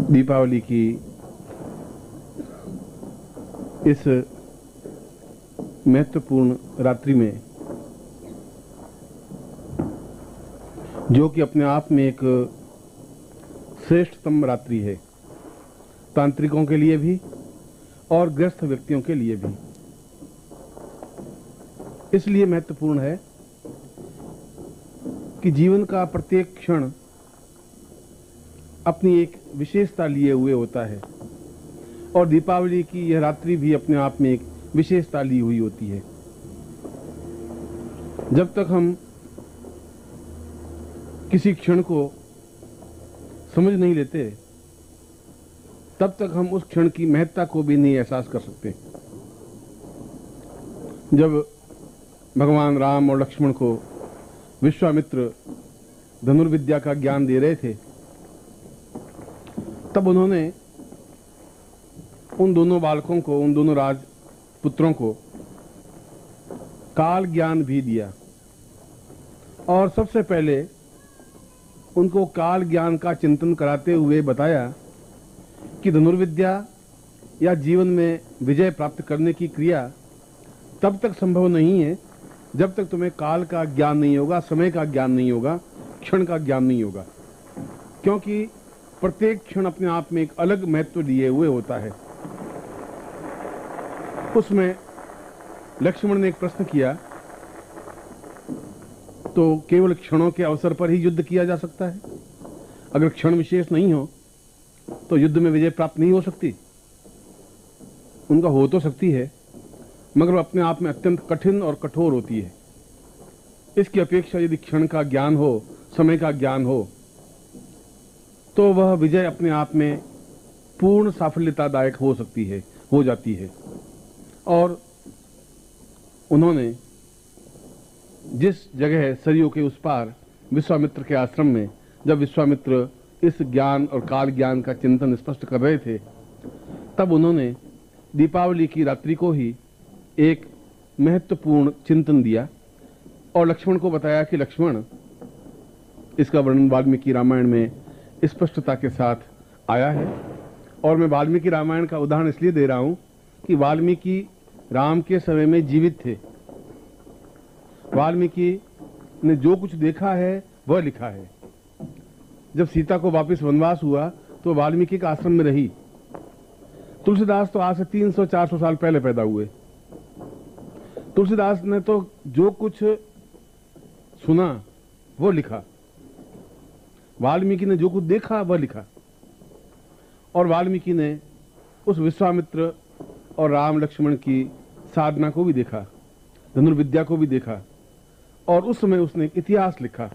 दीपावली की इस महत्वपूर्ण रात्रि में, जो कि अपने आप में एक श्रेष्ठतम रात्रि है, तांत्रिकों के लिए भी और गृहस्थ व्यक्तियों के लिए भी इसलिए महत्वपूर्ण है कि जीवन का प्रत्येक क्षण अपनी एक विशेषता लिए हुए होता है और दीपावली की यह रात्रि भी अपने आप में एक विशेषता ली हुई होती है। जब तक हम किसी क्षण को समझ नहीं लेते, तब तक हम उस क्षण की महत्ता को भी नहीं एहसास कर सकते। जब भगवान राम और लक्ष्मण को विश्वामित्र धनुर्विद्या का ज्ञान दे रहे थे, तब उन्होंने उन दोनों बालकों को, उन दोनों राजपुत्रों को काल ज्ञान भी दिया और सबसे पहले उनको काल ज्ञान का चिंतन कराते हुए बताया कि धनुर्विद्या या जीवन में विजय प्राप्त करने की क्रिया तब तक संभव नहीं है जब तक तुम्हें काल का ज्ञान नहीं होगा, समय का ज्ञान नहीं होगा, क्षण का ज्ञान नहीं होगा, क्योंकि प्रत्येक क्षण अपने आप में एक अलग महत्व लिए हुए होता है। उसमें लक्ष्मण ने एक प्रश्न किया, तो केवल क्षणों के अवसर पर ही युद्ध किया जा सकता है? अगर क्षण विशेष नहीं हो तो युद्ध में विजय प्राप्त नहीं हो सकती? उनका हो तो सकती है, मगर वो अपने आप में अत्यंत कठिन और कठोर होती है। इसकी अपेक्षा यदि क्षण का ज्ञान हो, समय का ज्ञान हो, तो वह विजय अपने आप में पूर्ण साफल्यतादायक हो सकती है, हो जाती है। और उन्होंने जिस जगह सरयू के उस पार विश्वामित्र के आश्रम में, जब विश्वामित्र इस ज्ञान और काल ज्ञान का चिंतन स्पष्ट कर रहे थे, तब उन्होंने दीपावली की रात्रि को ही एक महत्वपूर्ण चिंतन दिया और लक्ष्मण को बताया कि लक्ष्मण, इसका वर्णन वाल्मीकि रामायण में स्पष्टता के साथ आया है। और मैं वाल्मीकि रामायण का उदाहरण इसलिए दे रहा हूं कि वाल्मीकि राम के समय में जीवित थे। वाल्मीकि ने जो कुछ देखा है वह लिखा है। जब सीता को वापस वनवास हुआ तो वाल्मीकि का आश्रम में रही। तुलसीदास तो आज से 300-400 साल पहले पैदा हुए। तुलसीदास ने तो जो कुछ सुना वो लिखा, वाल्मीकि ने जो कुछ देखा वह लिखा। और वाल्मीकि ने उस विश्वामित्र और राम लक्ष्मण की साधना को भी देखा, धनुर्विद्या को भी देखा, और उस समय उसने एक इतिहास लिखा।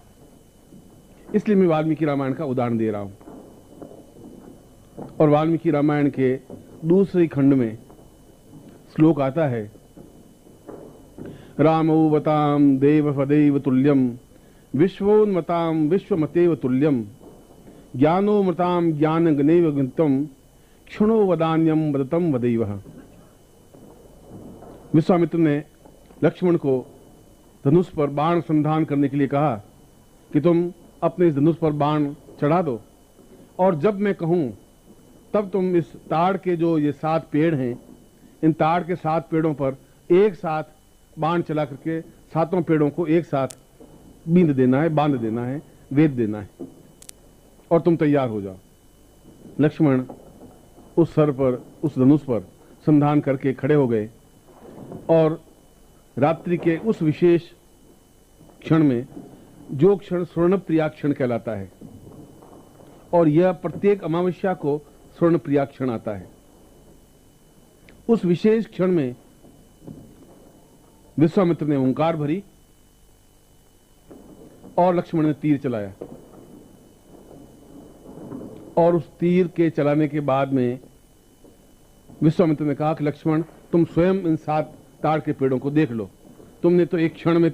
इसलिए मैं वाल्मीकि रामायण का उदाहरण दे रहा हूं। और वाल्मीकि रामायण के दूसरे खंड में श्लोक आता है, रामोवताम देवपदैव तुल्यम विश्वोन्मताम विश्वमतेव तुल्यम ज्ञानोमताम ज्ञानगणैव गणितम क्षणो वदान्यम वदतम वदैवः। विश्वामित्र ने लक्ष्मण को धनुष पर बाण संधान करने के लिए कहा कि तुम अपने इस धनुष पर बाण चढ़ा दो, और जब मैं कहूं तब तुम इस ताड़ के जो ये 7 पेड़ हैं, इन ताड़ के 7 पेड़ों पर एक साथ बाण चला करके 7 पेड़ों को एक साथ बींध देना है, बांध देना है, वेद देना है, और तुम तैयार हो जाओ। लक्ष्मण उस सर पर, उस धनुष पर संधान करके खड़े हो गए और रात्रि के उस विशेष क्षण में, जो क्षण स्वर्णप्रिया क्षण कहलाता है, और यह प्रत्येक अमावस्या को स्वर्णप्रिया क्षण आता है, उस विशेष क्षण में विश्वामित्र ने ओंकार भरी और लक्ष्मण ने तीर चलाया। और उस तीर के चलाने के बाद में विश्वामित्र ने कहा कि लक्ष्मण, तुम स्वयं इन 7 ताड़ के पेड़ों को देख लो। तुमने तो एक क्षण में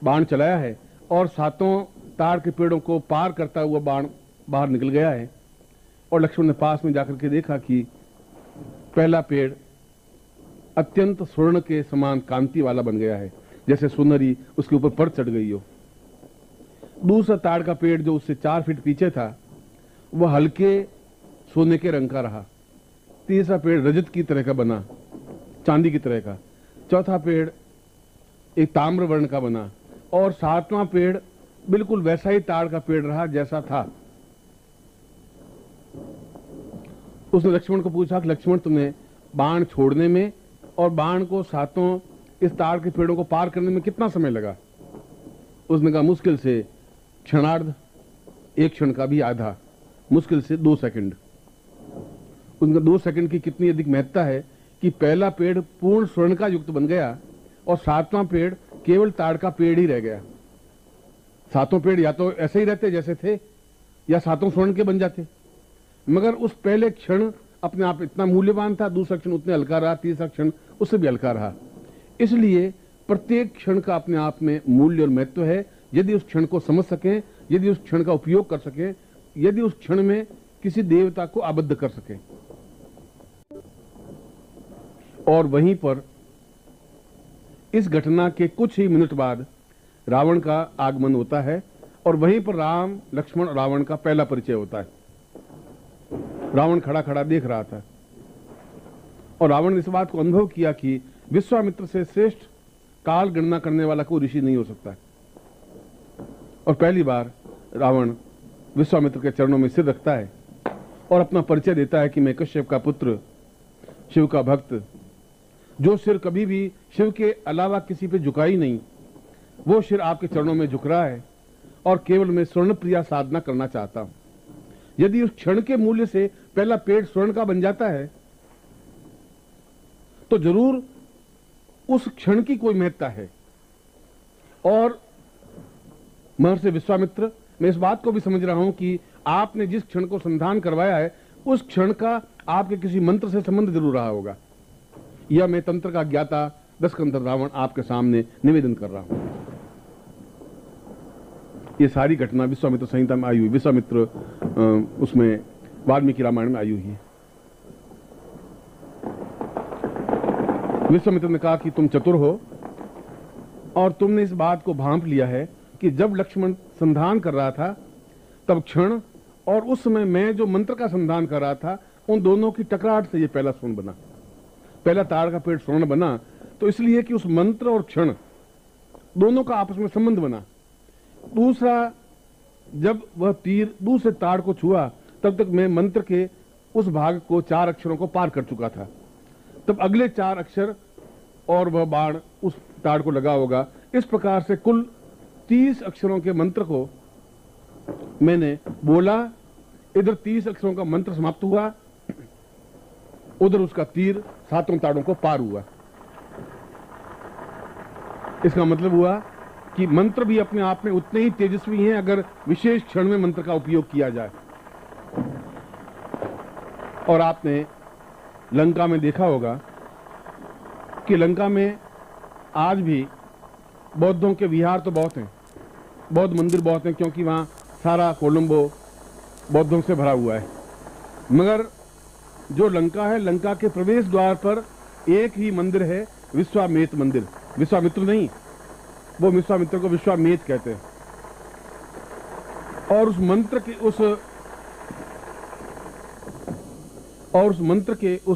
बाण चलाया है और 7 ताड़ के पेड़ों को पार करता हुआ बाण बाहर निकल गया है। और लक्ष्मण ने पास में जाकर के देखा कि पहला पेड़ अत्यंत स्वर्ण के समान कांति वाला बन गया है, जैसे सुनहरी उसके ऊपर पर चढ़ गई हो। दूसरा ताड़ का पेड़ जो उससे 4 फीट पीछे था, वह हल्के सोने के रंग का रहा, तीसरा पेड़ रजत की तरह का बना, चांदी की तरह का, चौथा पेड़ एक ताम्र वर्ण का बना, और सातवां पेड़ बिल्कुल वैसा ही ताड़ का पेड़ रहा जैसा था। उसने लक्ष्मण को पूछा कि लक्ष्मण, तुम्हें बाण छोड़ने में और बाण को सातों इस ताड़ के पेड़ों को पार करने में कितना समय लगा? उसने कहा मुश्किल से क्षणार्ध, एक क्षण का भी आधा, मुश्किल से 2 सेकंड। उनका 2 सेकंड की कितनी अधिक महत्ता है कि पहला पेड़ पूर्ण स्वर्ण का युक्त बन गया और सातवां पेड़ केवल ताड़ का पेड़ ही रह गया। सातों पेड़ या तो ऐसे ही रहते जैसे थे या सातों स्वर्ण के बन जाते, मगर उस पहले क्षण अपने आप इतना मूल्यवान था, दूसरा क्षण उतने हल्का रहा, तीसरा क्षण उससे भी हल्का रहा। इसलिए प्रत्येक क्षण का अपने आप में मूल्य और महत्व है। यदि उस क्षण को समझ सकें, यदि उस क्षण का उपयोग कर सकें, यदि उस क्षण में किसी देवता को आबद्ध कर सकें। और वहीं पर इस घटना के कुछ ही मिनट बाद रावण का आगमन होता है और वहीं पर राम, लक्ष्मण और रावण का पहला परिचय होता है। रावण खड़ा खड़ा देख रहा था और रावण ने इस बात को अनुभव किया कि विश्वामित्र से श्रेष्ठ काल गणना करने वाला कोई ऋषि नहीं हो सकता। और पहली बार रावण विश्वामित्र के चरणों में सिर रखता है और अपना परिचय देता है कि मैं कश्यप का पुत्र, शिव का भक्त, जो सिर कभी भी शिव के अलावा किसी पे झुका ही नहीं, वो सिर आपके चरणों में झुक रहा है और केवल मैं स्वर्ण प्रिया साधना करना चाहता हूं। यदि उस क्षण के मूल्य से पहला पेड़ स्वर्ण का बन जाता है तो जरूर उस क्षण की कोई महत्ता है। और महर्षि विश्वामित्र, मैं इस बात को भी समझ रहा हूं कि आपने जिस क्षण को संधान करवाया है उस क्षण का आपके किसी मंत्र से संबंध जरूर रहा होगा। यह मैं तंत्र का ज्ञाता दशकंधर रावण आपके सामने निवेदन कर रहा हूं। ये सारी घटना विश्वामित्र संहिता में आई हुई, विश्वामित्र उसमें वाल्मीकि रामायण में आई हुई है। विश्वामित्र ने कहा कि तुम चतुर हो और तुमने इस बात को भांप लिया है कि जब लक्ष्मण संधान कर रहा था तब क्षण और उस समय मैं जो मंत्र का संधान कर रहा था, उन दोनों की टकराहट से ये पहला स्वर्ण बना, पहला ताड़ का पेड़ स्वर्ण बना। तो इसलिए कि उस मंत्र और क्षण दोनों का आपस में संबंध बना। दूसरा, जब वह तीर दूसरे ताड़ को छुआ तब तक मैं मंत्र के उस भाग को 4 अक्षरों को पार कर चुका था। तब अगले 4 अक्षर और वह बाण उस ताड़ को लगा होगा। इस प्रकार से कुल 30 अक्षरों के मंत्र को मैंने बोला। इधर 30 अक्षरों का मंत्र समाप्त हुआ, उधर उसका तीर 7 ताड़ों को पार हुआ। इसका मतलब हुआ कि मंत्र भी अपने आप में उतने ही तेजस्वी हैं अगर विशेष क्षण में मंत्र का उपयोग किया जाए। और आपने लंका में देखा होगा कि लंका में आज भी बौद्धों के विहार तो बहुत हैं, बौद्ध मंदिर बहुत हैं, क्योंकि वहां सारा कोलंबो बौद्धों से भरा हुआ है। मगर जो लंका है, लंका के प्रवेश द्वार पर एक ही मंदिर है, विश्वामेत मंदिर। विश्वामित्र नहीं, वो विश्वामित्र को विश्वामेत कहते हैं। और उस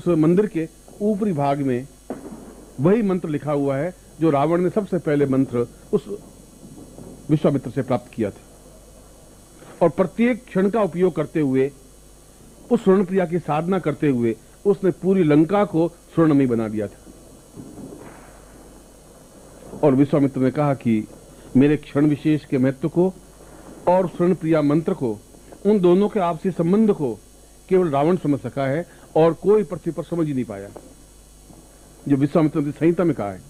मंदिर के ऊपरी भाग में वही मंत्र लिखा हुआ है जो रावण ने सबसे पहले मंत्र उस विश्वामित्र से प्राप्त किया था। और प्रत्येक क्षण का उपयोग करते हुए, उस स्वर्ण प्रिया की साधना करते हुए उसने पूरी लंका को स्वर्णमयी बना दिया था। और विश्वामित्र ने कहा कि मेरे क्षण विशेष के महत्व को और स्वर्ण प्रिया मंत्र को, उन दोनों के आपसी संबंध को केवल रावण समझ सका है और कोई पृथ्वी पर समझ ही नहीं पाया, जो विश्वामित्र ने संहिता में कहा है।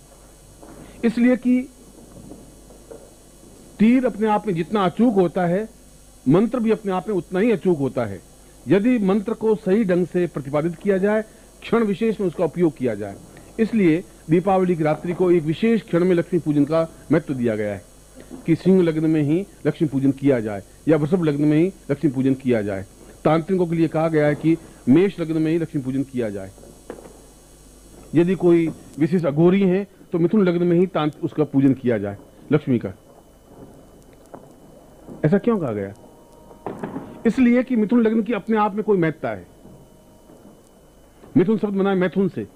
इसलिए कि तीर अपने आप में जितना अचूक होता है, मंत्र भी अपने आप में उतना ही अचूक होता है। यदि मंत्र को सही ढंग से प्रतिपादित किया जाए, क्षण विशेष में उसका उपयोग किया जाए। इसलिए दीपावली की रात्रि को एक विशेष क्षण में लक्ष्मी पूजन का महत्व दिया गया है कि सिंह लग्न में ही लक्ष्मी पूजन किया जाए या वृषभ लग्न में ही लक्ष्मी पूजन किया जाए। तांत्रिकों के लिए कहा गया है कि मेष लग्न में ही लक्ष्मी पूजन किया जाए। यदि कोई विशेष अघोरी है तो मिथुन लग्न में ही उसका पूजन किया जाए लक्ष्मी का। ऐसा क्यों कहा गया? इसलिए कि मिथुन लग्न की अपने आप में कोई महत्ता है। मिथुन शब्द बना है मैथुन से।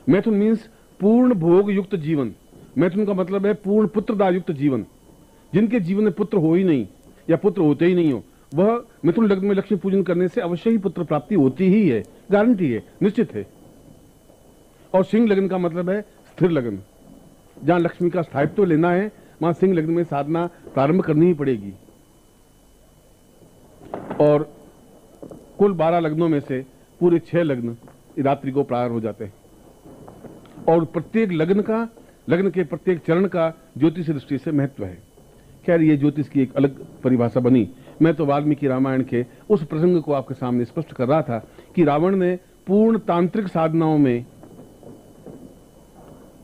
मैथुन मीन्स पूर्ण भोग युक्त जीवन। मैथुन का मतलब है पूर्ण पुत्रदा युक्त जीवन। जिनके जीवन में पुत्र हो ही नहीं या पुत्र होते ही नहीं हो, वह मिथुन लग्न में लक्ष्मी पूजन करने से अवश्य ही पुत्र प्राप्ति होती ही है, गारंटी है, निश्चित है। और सिंह लग्न का मतलब है स्थिर लग्न। जहां लक्ष्मी का स्थायित्व लेना है वहां सिंह लग्न में साधना प्रारंभ करनी ही पड़ेगी। और कुल 12 लग्नों में से पूरे 6 लग्न रात्रि को प्रारंभ हो जाते हैं। और प्रत्येक लग्न के प्रत्येक चरण का ज्योतिष दृष्टि से महत्व है। खैर ये ज्योतिष की एक अलग परिभाषा बनी। मैं तो वाल्मीकि रामायण के उस प्रसंग को आपके सामने स्पष्ट कर रहा था कि रावण ने पूर्ण तांत्रिक साधनाओं में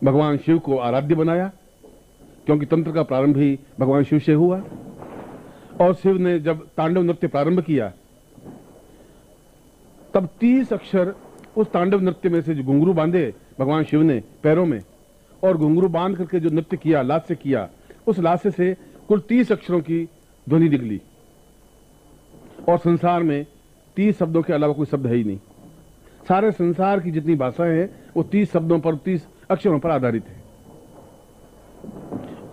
भगवान शिव को आराध्य बनाया, क्योंकि तंत्र का प्रारंभ ही भगवान शिव से हुआ। और शिव ने जब तांडव नृत्य प्रारंभ किया तब 30 अक्षर उस तांडव नृत्य में से जो घुंघरू बांधे भगवान शिव ने पैरों में, और घुंघरू बांध करके जो नृत्य किया, लास्य किया, उस लास्य से कुल 30 अक्षरों की ध्वनि निकली। और संसार में 30 शब्दों के अलावा कोई शब्द है ही नहीं। सारे संसार की जितनी भाषाएं हैं वो 30 शब्दों पर, 30 अक्षरों पर आधारित है।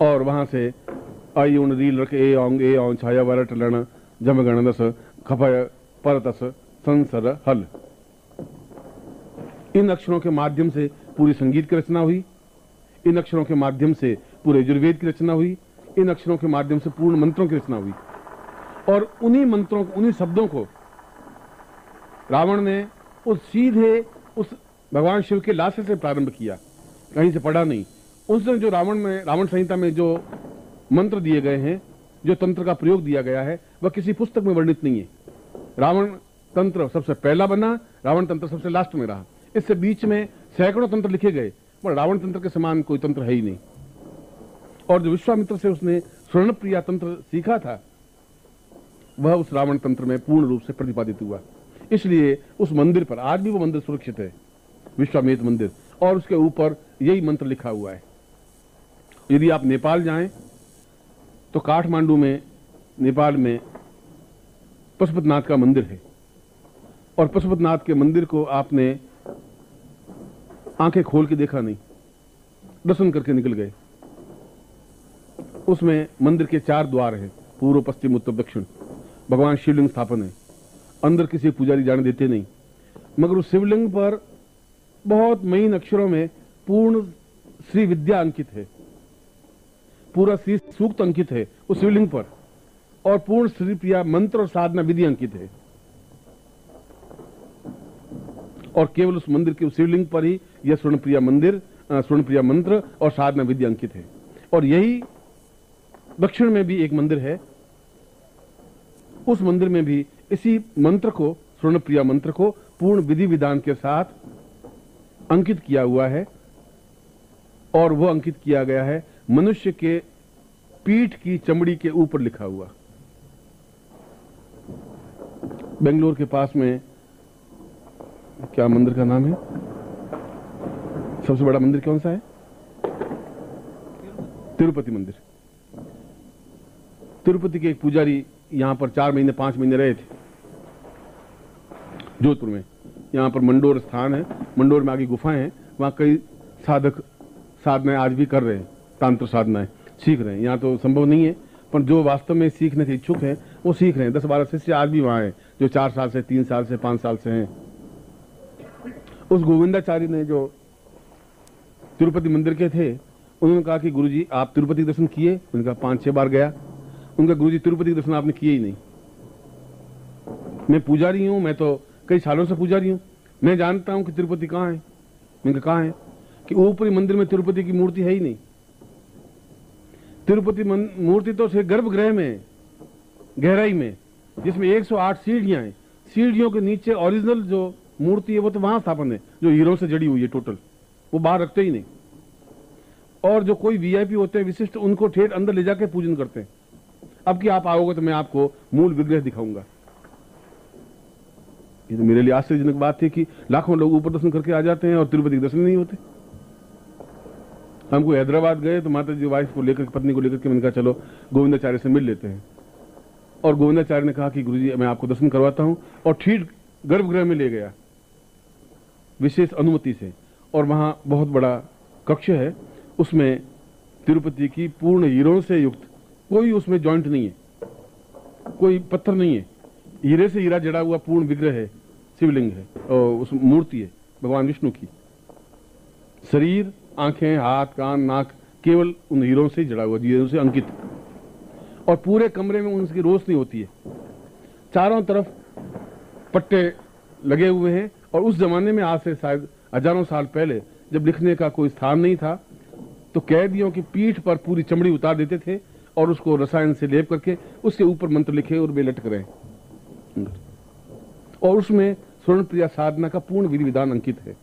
और वहां से आई उन रील रख ए औं छाया वरट लण जम गणदस खफय परतस संसर हल। इन अक्षरों के माध्यम से पूरी संगीत की रचना हुई। इन अक्षरों के माध्यम से पूरे यजुर्वेद की रचना हुई। इन अक्षरों के माध्यम से पूर्ण मंत्रों की रचना हुई। और उन्हीं मंत्रों, उन्हीं शब्दों को रावण ने सीधे उस भगवान शिव के लास्य से प्रारंभ किया, कहीं से पढ़ा नहीं। उसने जो रावण संहिता में जो मंत्र दिए गए हैं, जो तंत्र का प्रयोग दिया गया है, वह किसी पुस्तक में वर्णित नहीं है। रावण तंत्र सबसे पहला बना, रावण तंत्र सबसे लास्ट में रहा। इससे बीच में सैकड़ों तंत्र लिखे गए, पर रावण तंत्र के समान कोई तंत्र है ही नहीं। और जो विश्वामित्र से उसने स्वर्णप्रिया तंत्र सीखा था, वह उस रावण तंत्र में पूर्ण रूप से प्रतिपादित हुआ। इसलिए उस मंदिर पर आज भी वो मंदिर सुरक्षित है, विश्वामित्र मंदिर, और उसके ऊपर यही मंत्र लिखा हुआ है। यदि आप नेपाल जाएं तो काठमांडू में, नेपाल में पशुपतिनाथ का मंदिर है। और पशुपतिनाथ के मंदिर को आपने आंखें खोल के देखा नहीं, दर्शन करके निकल गए। उसमें मंदिर के 4 द्वार हैं, पूर्व, पश्चिम, उत्तर, दक्षिण। भगवान शिवलिंग स्थापन है। अंदर किसी पुजारी जाने देते नहीं, मगर उस शिवलिंग पर बहुत महीन अक्षरों में पूर्ण श्री विद्या अंकित है, पूरा श्री सूक्त अंकित है उस शिवलिंग पर, और पूर्ण श्री प्रिया मंत्र और साधना विधि अंकित है। और केवल उस मंदिर के उस शिवलिंग पर ही यह स्वर्णप्रिया मंत्र और साधना विधि अंकित है। और यही दक्षिण में भी एक मंदिर है, उस मंदिर में भी इसी मंत्र को, स्वर्णप्रिया मंत्र को पूर्ण विधि विधान के साथ अंकित किया हुआ है। और वह अंकित किया गया है मनुष्य के पीठ की चमड़ी के ऊपर लिखा हुआ। बेंगलोर के पास में क्या मंदिर का नाम है, सबसे बड़ा मंदिर कौन सा है? तिरुपति मंदिर। तिरुपति के एक पुजारी यहां पर 4 महीने 5 महीने रहे थे, जोधपुर में। यहां पर मंडोर स्थान है, मंडोर में आगे गुफाएं हैं, वहां कई साधक साधनाएं आज भी कर रहे हैं, तांत्र साधनाएं सीख रहे हैं। यहां तो संभव नहीं है, पर जो वास्तव में सीखने के इच्छुक हैं वो सीख रहे हैं। 10-12 शिष्य आज भी वहां हैं, जो 4 साल से, 3 साल से, 5 साल से हैं। उस गोविंदाचार्य ने जो तिरुपति मंदिर के थे, उन्होंने कहा कि गुरुजी आप तिरुपति दर्शन किए? उनका 5-6 बार गया। उनका गुरुजी तिरुपति दर्शन आपने किए ही नहीं। मैं पुजारी हूं, मैं तो कई सालों से पुजारी हूं, मैं जानता हूं कि तिरुपति कहां है। मैंने कहा है कि ऊपरी मंदिर में तिरुपति की मूर्ति है ही नहीं। तिरुपति मूर्ति तो सिर्फ गर्भगृह में, गहराई में, जिसमें 108 सीढ़ियां हैं। सीढ़ियों के नीचे ओरिजिनल जो मूर्ति है वो तो वहां स्थापन है, जो हीरो से जड़ी हुई है टोटल, वो बाहर रखते ही नहीं। और जो कोई वीआईपी होते हैं विशिष्ट, उनको ठेठ अंदर ले जाके पूजन करते हैं। अब कि आप आओगे तो मैं आपको मूल विग्रह दिखाऊंगा। ये तो मेरे लिए आश्चर्यजनक बात थी कि लाखों लोग ऊपर दर्शन करके आ जाते हैं और तिरुपति के दर्शन नहीं होते। हमको हैदराबाद गए तो माता जी वाइफ को लेकर, पत्नी को लेकर के मैंने कहा चलो गोविंदाचार्य से मिल लेते हैं। और गोविंदाचार्य ने कहा कि गुरुजी मैं आपको दर्शन करवाता हूं, और ठीक गर्भगृह में ले गया। विशेष अनुमति से, और वहां बहुत बड़ा कक्ष है, उसमें तिरुपति की पूर्ण हीरों से युक्त, कोई उसमें जॉइंट नहीं है, कोई पत्थर नहीं है, हीरे से हीरा जड़ा हुआ पूर्ण विग्रह है, शिवलिंग है और उस मूर्ति है भगवान विष्णु की। शरीर, आंखें, हाथ, कान, नाक केवल उन हीरों से जड़ा हुआ, हीरों से अंकित, और पूरे कमरे में उनकी रोशनी होती है। चारों तरफ पट्टे लगे हुए हैं, और उस जमाने में आज से शायद हजारों साल पहले जब लिखने का कोई स्थान नहीं था, तो कैदियों की पीठ पर पूरी चमड़ी उतार देते थे और उसको रसायन से लेप करके उसके ऊपर मंत्र लिखे और वे लटक रहे, और उसमें स्वर्ण प्रिया साधना का पूर्ण विधि विधान अंकित है।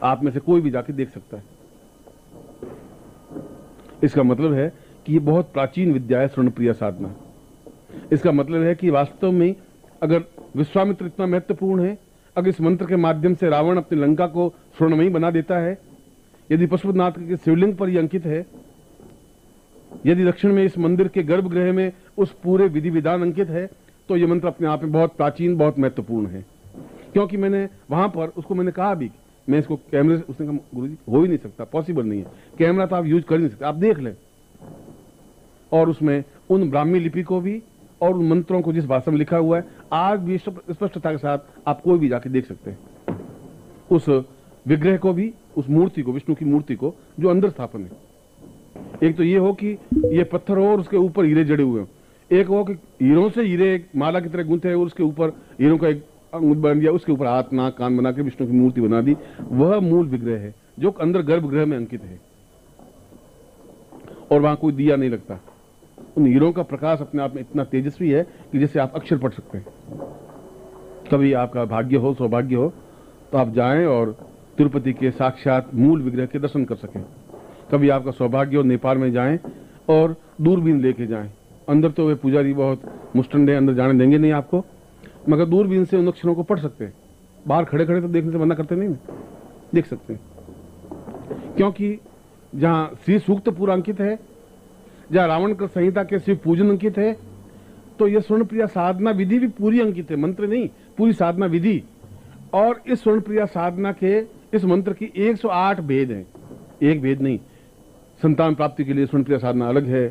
आप में से कोई भी जाके देख सकता है। इसका मतलब है कि ये बहुत प्राचीन विद्या है स्वर्ण प्रिया साधना। इसका मतलब है कि वास्तव में अगर विश्वामित्र इतना महत्वपूर्ण है, अगर इस मंत्र के माध्यम से रावण अपनी लंका को स्वर्णमयी बना देता है, यदि पशुपतिनाथ के शिवलिंग पर यह अंकित है, यदि दक्षिण में इस मंदिर के गर्भगृह में उस पूरे विधि विधान अंकित है, तो यह मंत्र अपने आप में बहुत प्राचीन, बहुत महत्वपूर्ण है। क्योंकि मैंने वहां पर उसको मैंने कहा भी, मैं इसको कैमरे से, उसने कहा गुरुजी हो ही नहीं सकता, पॉसिबल नहीं है, कैमरा तो आप यूज कर ही नहीं सकते, आप देख लें। और उसमें उन ब्राह्मी लिपि को भी और उन मंत्रों को जिस भाषा में लिखा हुआ है, आज भी स्पष्टता के साथ आप कोई भी जाके देख सकते हैं। उस विग्रह को भी, उस मूर्ति को, विष्णु की मूर्ति को जो अंदर स्थापन है। एक तो ये हो कि ये पत्थर हो और उसके ऊपर हीरे जड़े हुए हो, एक हो कि हीरों से हीरे एक माला की तरह गूंथे और उसके ऊपर हीरों का एक अंगूठ बन दिया, उसके ऊपर हाथ, नाक, कान बना के विष्णु की मूर्ति बना दी। वह मूल विग्रह है जो अंदर गर्भगृह में अंकित है, और वहां कोई दिया नहीं लगता। उन हीरों का प्रकाश अपने आप में इतना तेजस्वी है कि जैसे आप अक्षर पढ़ सकते हैं। कभी आपका भाग्य हो, सौभाग्य हो, तो आप जाएं और तिरुपति के साक्षात मूल विग्रह के दर्शन कर सकें। कभी आपका सौभाग्य हो, नेपाल में जाएं और दूरबीन लेके जाएं। अंदर तो वे पुजारी बहुत मुस्टंडे, अंदर जाने देंगे नहीं आपको, मगर दूरबीन से उन अक्षरों को पढ़ सकते हैं। बाहर खड़े खड़े तो देखने से मना करते नहीं, देख सकते हैं। क्योंकि जहां श्री सूक्त पूरा अंकित है, जहां रावण का संहिता के शिव पूजन अंकित है, तो यह स्वर्ण प्रिया साधना विधि भी पूरी अंकित है, मंत्र नहीं, पूरी साधना विधि। और इस स्वर्ण प्रिया साधना के, इस मंत्र की 108 भेद हैं, एक भेद नहीं। संतान प्राप्ति के लिए स्वर्ण प्रिया साधना अलग है,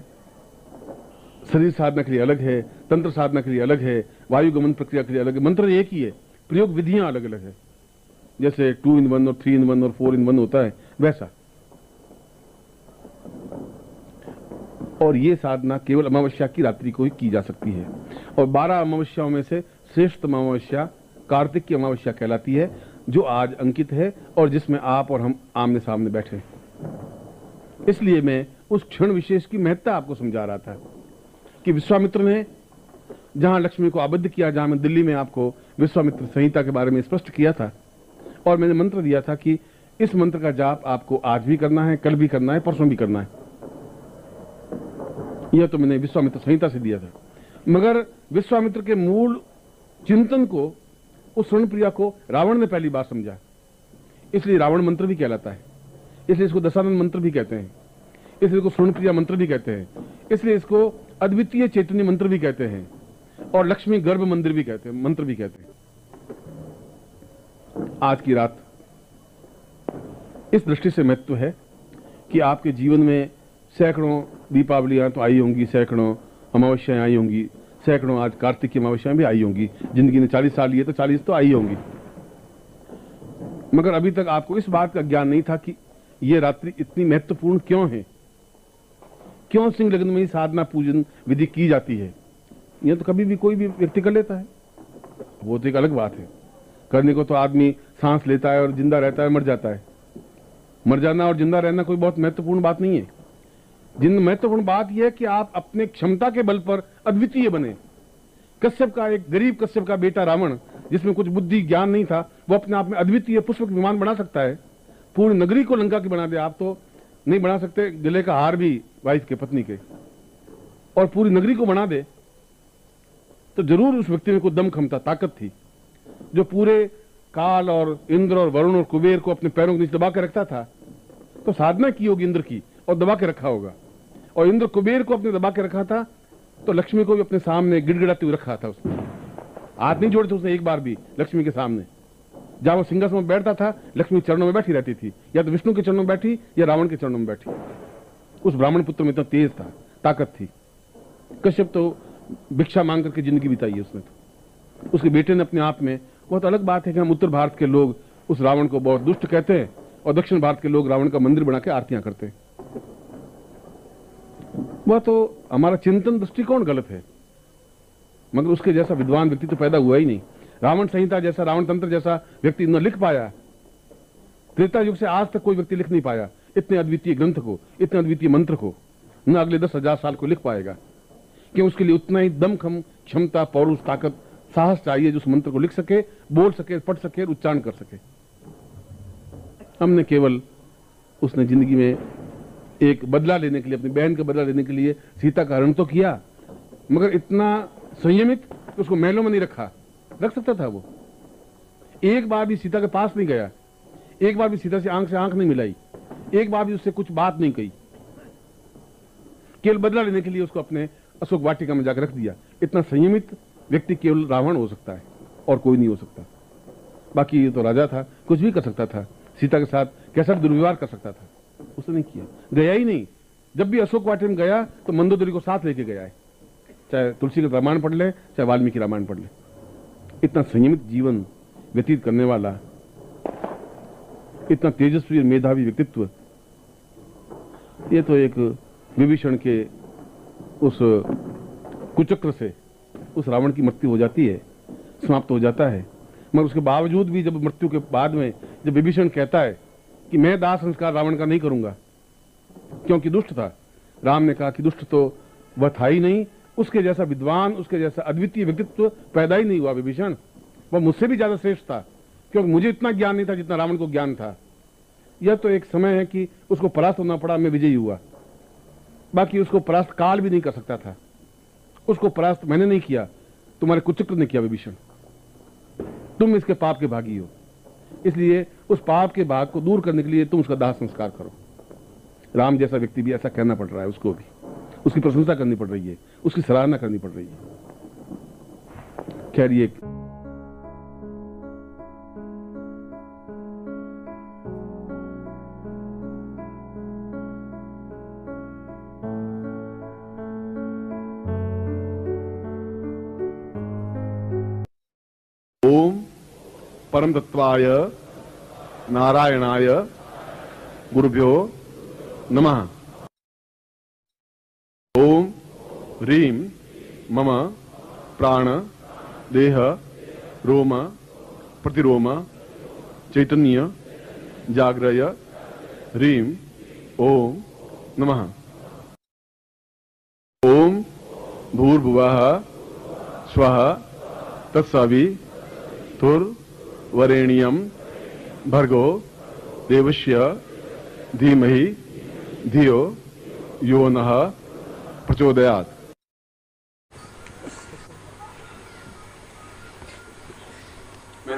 शरीर साधना के लिए अलग है, तंत्र साधना के लिए अलग है, वायु गमन प्रक्रिया के लिए अलग है। मंत्र एक ही है, प्रयोग विधियां अलग अलग है। जैसे 2 in 1 और 3 in 1 और 4 in 1 होता है, वैसा। और ये साधना केवल अमावस्या की रात्रि को ही की जा सकती है। और 12 अमावस्याओं में से श्रेष्ठ अमावस्या कार्तिक की अमावस्या कहलाती है, जो आज अंकित है और जिसमें आप और हम आमने सामने बैठे। इसलिए मैं उस क्षण विशेष की महत्ता आपको समझा रहा था कि विश्वामित्र ने जहां लक्ष्मी को आबद्ध किया, जहां मैं दिल्ली में आपको विश्वामित्र संहिता के बारे में स्पष्ट किया था, और मैंने मंत्र दिया था कि इस मंत्र का जाप आपको आज भी करना है, कल भी करना है, परसों भी करना है। यह तो मैंने विश्वामित्र संहिता से दिया था। मगर विश्वामित्र के मूल चिंतन को, उस स्वर्ण प्रिया को रावण ने पहली बार समझा, इसलिए रावण मंत्र भी कहलाता है, इसलिए इसको दशानन मंत्र भी कहते हैं, इसलिए इसको स्वर्ण प्रिया मंत्र भी कहते हैं, इसलिए इसको अद्वितीय चैतन्य मंत्र भी कहते हैं, और लक्ष्मी गर्भ मंदिर भी कहते हैं, मंत्र भी कहते हैं। आज की रात इस दृष्टि से महत्व है कि आपके जीवन में सैकड़ों दीपावलियां तो आई होंगी, सैकड़ों अमावस्याएं आई होंगी, सैकड़ों आज कार्तिक की अमावस्याएं भी आई होंगी। जिंदगी ने 40 साल लिए तो 40 तो आई होंगी, मगर अभी तक आपको इस बात का ज्ञान नहीं था कि यह रात्रि इतनी महत्वपूर्ण क्यों है, क्यों सिंह लग्न में ही साधना पूजन विधि की जाती है। यह तो कभी भी कोई भी व्यक्ति कर लेता है, वो तो एक अलग बात है। करने को तो आदमी सांस लेता है और जिंदा रहता है, मर जाता है। मर जाना और जिंदा रहना कोई बहुत महत्वपूर्ण बात नहीं है। जिन महत्वपूर्ण बात यह है कि आप अपने क्षमता के बल पर अद्वितीय बने। कश्यप का, एक गरीब कश्यप का बेटा रावण, जिसमें कुछ बुद्धि ज्ञान नहीं था, वो अपने आप में अद्वितीय पुष्पक विमान बना सकता है, पूरी नगरी को लंका की बना दे। आप तो नहीं बना सकते, गले का हार भी वाइफ के, पत्नी के, और पूरी नगरी को बना दे, तो जरूर उस व्यक्ति में कोई दम क्षमता, ताकत थी, जो पूरे काल और इंद्र और वरुण और कुबेर को अपने पैरों के नीचे दबा के रखता था। तो साधना की होगी इंद्र की और दबा के रखा होगा, और इंद्र कुबेर को अपने दबा के रखा था, तो लक्ष्मी को भी अपने सामने गिड़गिड़ाते हुए रखा था। उसने हाथ नहीं जोड़े थे उसने एक बार भी लक्ष्मी के सामने, जहां वो सिंहासन में बैठता था, लक्ष्मी चरणों में बैठी रहती थी, या तो विष्णु के चरणों में बैठी या रावण के चरणों में बैठी। उस ब्राह्मण पुत्र में इतना तेज था, ताकत थी। कश्यप तो भिक्षा मांग करके जिंदगी बिताई है उसने तो। उसके बेटे ने अपने आप में, बहुत अलग बात है कि हम उत्तर भारत के लोग उस रावण को बहुत दुष्ट कहते हैं और दक्षिण भारत के लोग रावण का मंदिर बना के आरतियां करते हैं। वह तो हमारा चिंतन दृष्टिकोण गलत है, मगर उसके जैसा विद्वान व्यक्ति तो पैदा हुआ ही नहीं। रावण संहिता जैसा, रावण तंत्र जैसा व्यक्ति न लिख पाया। त्रेता युग से आज तक कोई व्यक्ति लिख नहीं पाया इतने अद्वितीय ग्रंथ को, इतने अद्वितीय मंत्र को। न अगले 10,000 साल को लिख पाएगा, कि उसके लिए उतना ही दमखम, क्षमता, पौरुष, ताकत, साहस चाहिए जो उस मंत्र को लिख सके, बोल सके, पढ़ सके, उच्चारण कर सके। हमने केवल, उसने जिंदगी में एक बदला लेने के लिए, अपनी बहन का बदला लेने के लिए सीता का हरण तो किया, मगर इतना संयमित कि उसको महलों में नहीं रखा। रख सकता था वो। एक बार भी सीता के पास नहीं गया, एक बार भी सीता से आंख नहीं मिलाई, एक बार भी उससे कुछ बात नहीं कही। केवल बदला लेने के लिए उसको अपने अशोक वाटिका में जाकर रख दिया। इतना संयमित व्यक्ति केवल रावण हो सकता है और कोई नहीं हो सकता। बाकी ये तो राजा था, कुछ भी कर सकता था, सीता के साथ कैसा दुर्व्यवहार कर सकता था, उसने नहीं किया, गया ही नहीं। जब भी अशोक वाटिका में गया तो मंदोदरी को साथ लेके गया है, चाहे तुलसी का रामायण पढ़ ले, चाहे वाल्मीकि रामायण पढ़ ले। इतना संयमित जीवन व्यतीत करने वाला, इतना तेजस्वी और मेधावी व्यक्तित्व, ये तो एक विभीषण के उस कुचक्र से उस रावण की मृत्यु हो जाती है, समाप्त हो जाता है। मगर उसके बावजूद भी जब मृत्यु के बाद में जब विभीषण कहता है कि मैं दाह संस्कार रावण का नहीं करूंगा, क्योंकि दुष्ट था, राम ने कहा कि दुष्ट तो वह था ही नहीं, उसके जैसा विद्वान, उसके जैसा अद्वितीय व्यक्तित्व पैदा ही नहीं हुआ विभीषण। वह मुझसे भी ज्यादा श्रेष्ठ था, क्योंकि मुझे इतना ज्ञान नहीं था जितना रावण को ज्ञान था। यह तो एक समय है कि उसको परास्त होना पड़ा, मैं विजयी हुआ। बाकी उसको परास्त काल भी नहीं कर सकता था। उसको परास्त मैंने नहीं किया, तुम्हारे कुचक्र ने किया विभीषण। तुम इसके पाप के भागी हो, इसलिए उस पाप के भाग को दूर करने के लिए तुम उसका दाह संस्कार करो। राम जैसा व्यक्ति भी ऐसा कहना पड़ रहा है, उसको भी उसकी प्रशंसा करनी पड़ रही है, उसकी सराहना करनी पड़ रही है। खैर, ये ओम परम तत्वाय नारायणाय गुरुभ्यो नमः। ओम ह्रीं मम प्राण देह रोम प्रतिरोम चैतन्य जाग्रय ह्रीं ओम नमः। ओम भूर्भुवः स्वः तत्सवितुर्वरेण्यं भर्गो देवस्य धीमहि धियो यो नः प्रचोदयात्।